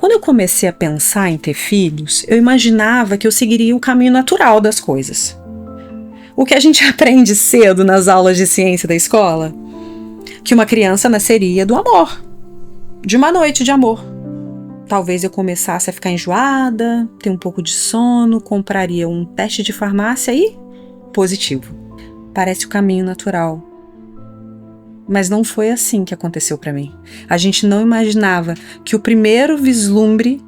Quando eu comecei a pensar em ter filhos, eu imaginava que eu seguiria o caminho natural das coisas. O que a gente aprende cedo nas aulas de ciência da escola? Que uma criança nasceria do amor, de uma noite de amor. Talvez eu começasse a ficar enjoada, ter um pouco de sono, compraria um teste de farmácia e positivo. Parece o caminho natural. Mas não foi assim que aconteceu para mim. A gente não imaginava que o primeiro vislumbre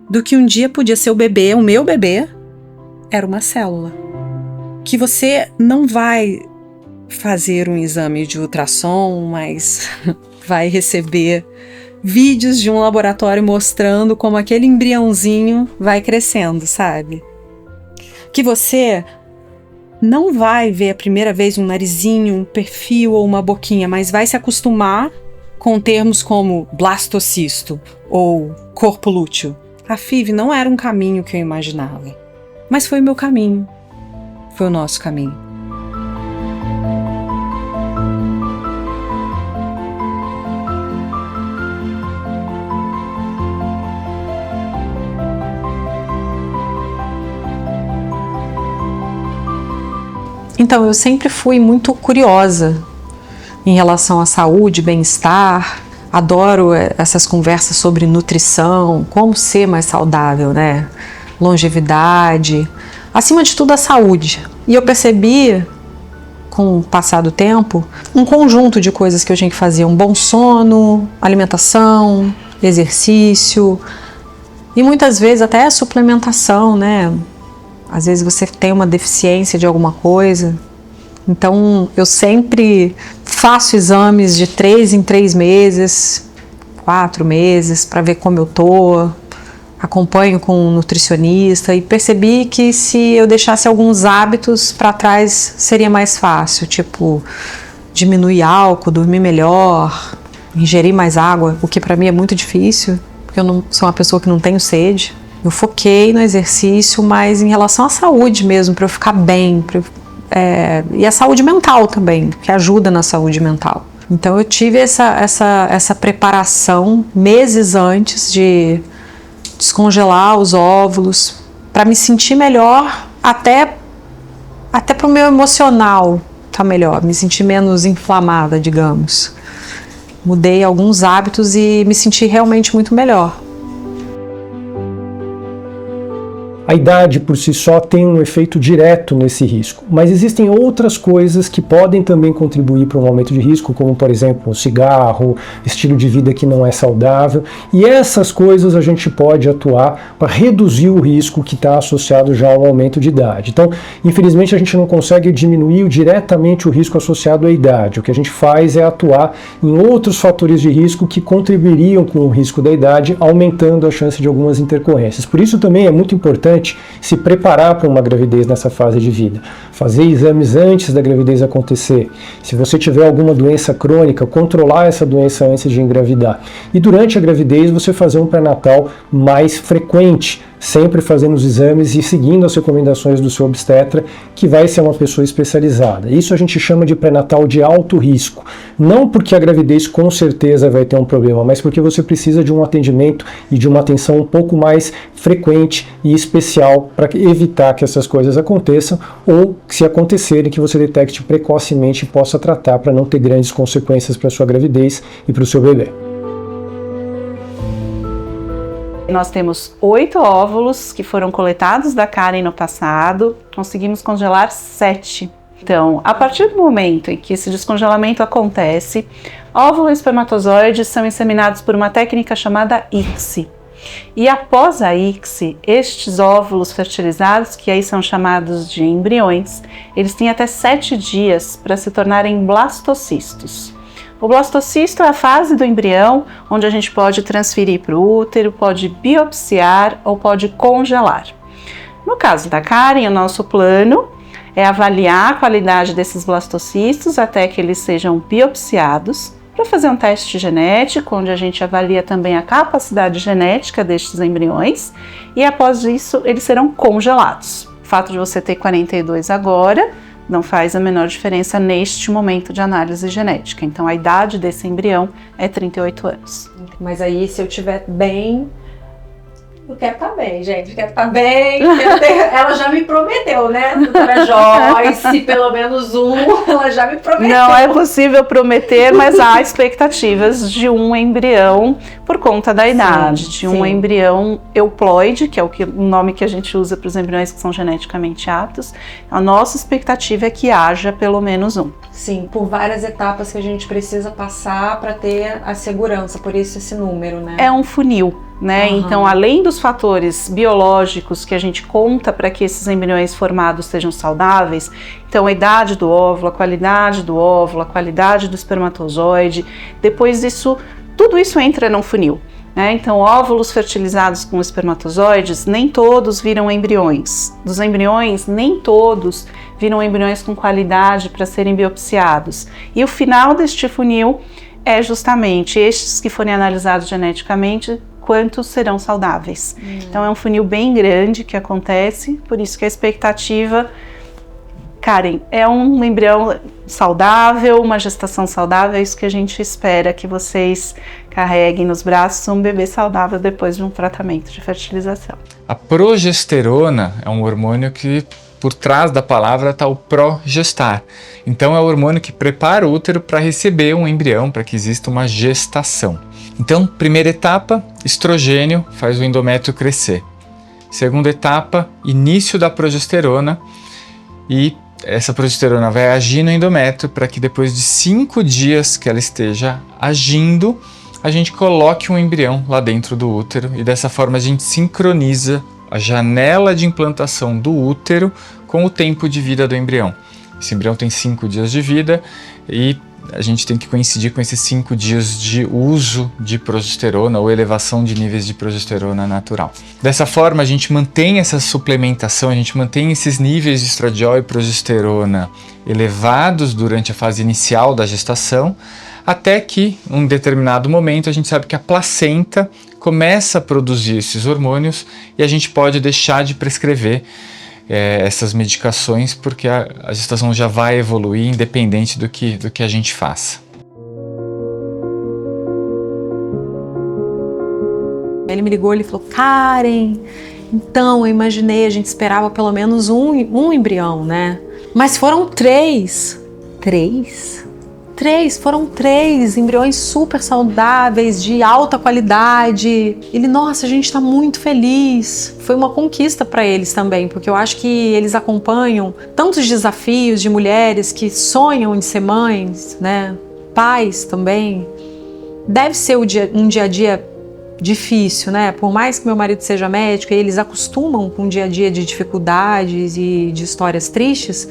do que um dia podia ser o bebê, o meu bebê, era uma célula. Que você não vai fazer um exame de ultrassom, mas vai receber vídeos de um laboratório mostrando como aquele embriãozinho vai crescendo, sabe? Que você não vai ver a primeira vez um narizinho, um perfil ou uma boquinha, mas vai se acostumar com termos como blastocisto ou corpo lúteo. A FIV não era um caminho que eu imaginava, mas foi o meu caminho, foi o nosso caminho. Então, eu sempre fui muito curiosa em relação à saúde, bem-estar. Adoro essas conversas sobre nutrição, como ser mais saudável, né? Longevidade, acima de tudo a saúde. E eu percebi, com o passar do tempo, um conjunto de coisas que eu tinha que fazer. Um bom sono, alimentação, exercício e muitas vezes até suplementação, né? Às vezes você tem uma deficiência de alguma coisa. Então, eu sempre faço exames de 3 em 3 meses, 4 meses, para ver como eu tô. Acompanho com um nutricionista e percebi que se eu deixasse alguns hábitos para trás, seria mais fácil. Tipo, diminuir álcool, dormir melhor, ingerir mais água, o que para mim é muito difícil, porque eu não sou uma pessoa que não tenho sede. Eu foquei no exercício, mas em relação à saúde mesmo, para eu ficar bem. E a saúde mental também, que ajuda na saúde mental. Então eu tive essa preparação meses antes de descongelar os óvulos, para me sentir melhor, até para o meu emocional tá melhor, me sentir menos inflamada, digamos. Mudei alguns hábitos e me senti realmente muito melhor. A idade por si só tem um efeito direto nesse risco, mas existem outras coisas que podem também contribuir para um aumento de risco, como por exemplo o cigarro, estilo de vida que não é saudável, e essas coisas a gente pode atuar para reduzir o risco que está associado já ao aumento de idade. Então, infelizmente a gente não consegue diminuir diretamente o risco associado à idade. O que a gente faz é atuar em outros fatores de risco que contribuiriam com o risco da idade, aumentando a chance de algumas intercorrências. Por isso também é muito importante se preparar para uma gravidez nessa fase de vida. Fazer exames antes da gravidez acontecer. Se você tiver alguma doença crônica, controlar essa doença antes de engravidar. E durante a gravidez você fazer um pré-natal mais frequente, sempre fazendo os exames e seguindo as recomendações do seu obstetra, que vai ser uma pessoa especializada. Isso a gente chama de pré-natal de alto risco. Não porque a gravidez com certeza vai ter um problema, mas porque você precisa de um atendimento e de uma atenção um pouco mais frequente e especial para evitar que essas coisas aconteçam, ou se acontecerem, que você detecte precocemente e possa tratar para não ter grandes consequências para a sua gravidez e para o seu bebê. Nós temos 8 óvulos que foram coletados da Karen no passado, conseguimos congelar 7. Então, a partir do momento em que esse descongelamento acontece, óvulo e espermatozoides são inseminados por uma técnica chamada ICSI. E após a ICSI, estes óvulos fertilizados, que aí são chamados de embriões, eles têm até 7 dias para se tornarem blastocistos. O blastocisto é a fase do embrião onde a gente pode transferir para o útero, pode biopsiar ou pode congelar. No caso da Karen, o nosso plano é avaliar a qualidade desses blastocistos até que eles sejam biopsiados, para fazer um teste genético, onde a gente avalia também a capacidade genética destes embriões, e após isso eles serão congelados. O fato de você ter 42 agora não faz a menor diferença neste momento de análise genética. Então, a idade desse embrião é 38 anos. Mas aí, se eu estiver bem, Eu quero estar bem, gente. Eu quero estar bem. Ela já me prometeu, né? Doutora Joyce, pelo menos um, ela já me prometeu. Não é possível prometer, mas há expectativas de um embrião por conta da idade. De um embrião euploide, que é o nome que a gente usa para os embriões que são geneticamente aptos. A nossa expectativa é que haja pelo menos um. Sim, por várias etapas que a gente precisa passar para ter a segurança, por isso esse número, né? É um funil. Né? Então, além dos fatores biológicos que a gente conta para que esses embriões formados sejam saudáveis, então a idade do óvulo, a qualidade do óvulo, a qualidade do espermatozoide, depois disso, tudo isso entra num funil. Né? Então, óvulos fertilizados com espermatozoides, nem todos viram embriões. Dos embriões, nem todos viram embriões com qualidade para serem biopsiados. E o final deste funil é justamente estes que forem analisados geneticamente, quantos serão saudáveis. Então é um funil bem grande que acontece, por isso que a expectativa, Karen, é um embrião saudável, uma gestação saudável, é isso que a gente espera que vocês carreguem nos braços um bebê saudável depois de um tratamento de fertilização. A progesterona é um hormônio que por trás da palavra está o progestar. Então é o hormônio que prepara o útero para receber um embrião, para que exista uma gestação. Então, primeira etapa, estrogênio faz o endométrio crescer. Segunda etapa, início da progesterona, e essa progesterona vai agir no endométrio para que depois de 5 dias que ela esteja agindo, a gente coloque um embrião lá dentro do útero e dessa forma a gente sincroniza a janela de implantação do útero com o tempo de vida do embrião. Esse embrião tem 5 dias de vida e a gente tem que coincidir com esses 5 dias de uso de progesterona ou elevação de níveis de progesterona natural. Dessa forma, a gente mantém essa suplementação, a gente mantém esses níveis de estradiol e progesterona elevados durante a fase inicial da gestação, até que, em um determinado momento, a gente sabe que a placenta começa a produzir esses hormônios e a gente pode deixar de prescrever essas medicações, porque a gestação já vai evoluir independente do que a gente faça. Ele me ligou, ele falou: Karen, então eu imaginei, a gente esperava pelo menos um embrião, né? Mas foram 3. 3? Foram 3 embriões super saudáveis, de alta qualidade. Ele, nossa, a gente está muito feliz. Foi uma conquista para eles também, porque eu acho que eles acompanham tantos desafios de mulheres que sonham em ser mães, né? Pais também. Deve ser um dia a dia difícil, né? Por mais que meu marido seja médico e eles acostumam com um dia a dia de dificuldades e de histórias tristes,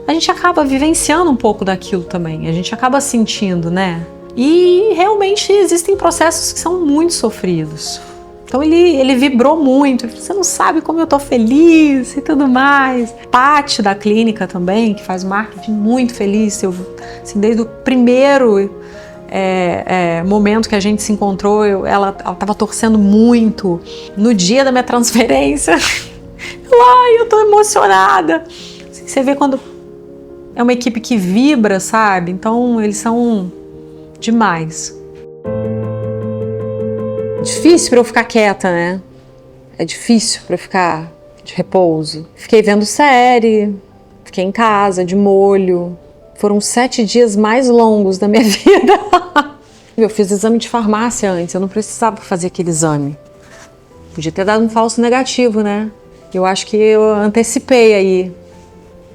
a gente acaba vivenciando um pouco daquilo também, a gente acaba sentindo, né? E realmente existem processos que são muito sofridos. Então ele vibrou muito, ele falou: você não sabe como eu tô feliz e tudo mais. Paty da clínica também, que faz marketing, muito feliz. Assim, desde o primeiro momento que a gente se encontrou, ela tava torcendo muito. No dia da minha transferência, eu tô emocionada. Assim, você vê quando é uma equipe que vibra, sabe? Então eles são demais. Difícil para eu ficar quieta, né? É difícil para eu ficar de repouso. Fiquei vendo série, fiquei em casa, de molho. Foram 7 dias mais longos da minha vida. Eu fiz exame de farmácia antes, eu não precisava fazer aquele exame. Podia ter dado um falso negativo, né? Eu acho que eu antecipei aí.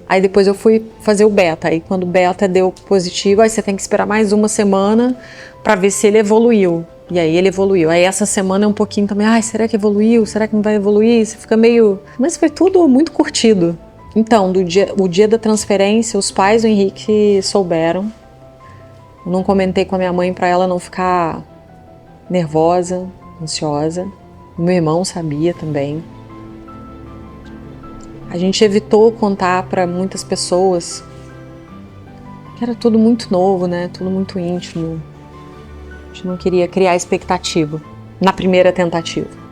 Aí depois eu fui fazer o beta. Aí quando o beta deu positivo, aí você tem que esperar mais uma semana para ver se ele evoluiu. E aí ele evoluiu. Aí essa semana é um pouquinho também, será que evoluiu? Será que não vai evoluir? Você fica meio... Mas foi tudo muito curtido. Então, o dia da transferência, os pais do Henrique souberam. Eu não comentei com a minha mãe para ela não ficar nervosa, ansiosa. O meu irmão sabia também. A gente evitou contar para muitas pessoas, que era tudo muito novo, né? Tudo muito íntimo. A gente não queria criar expectativa na primeira tentativa.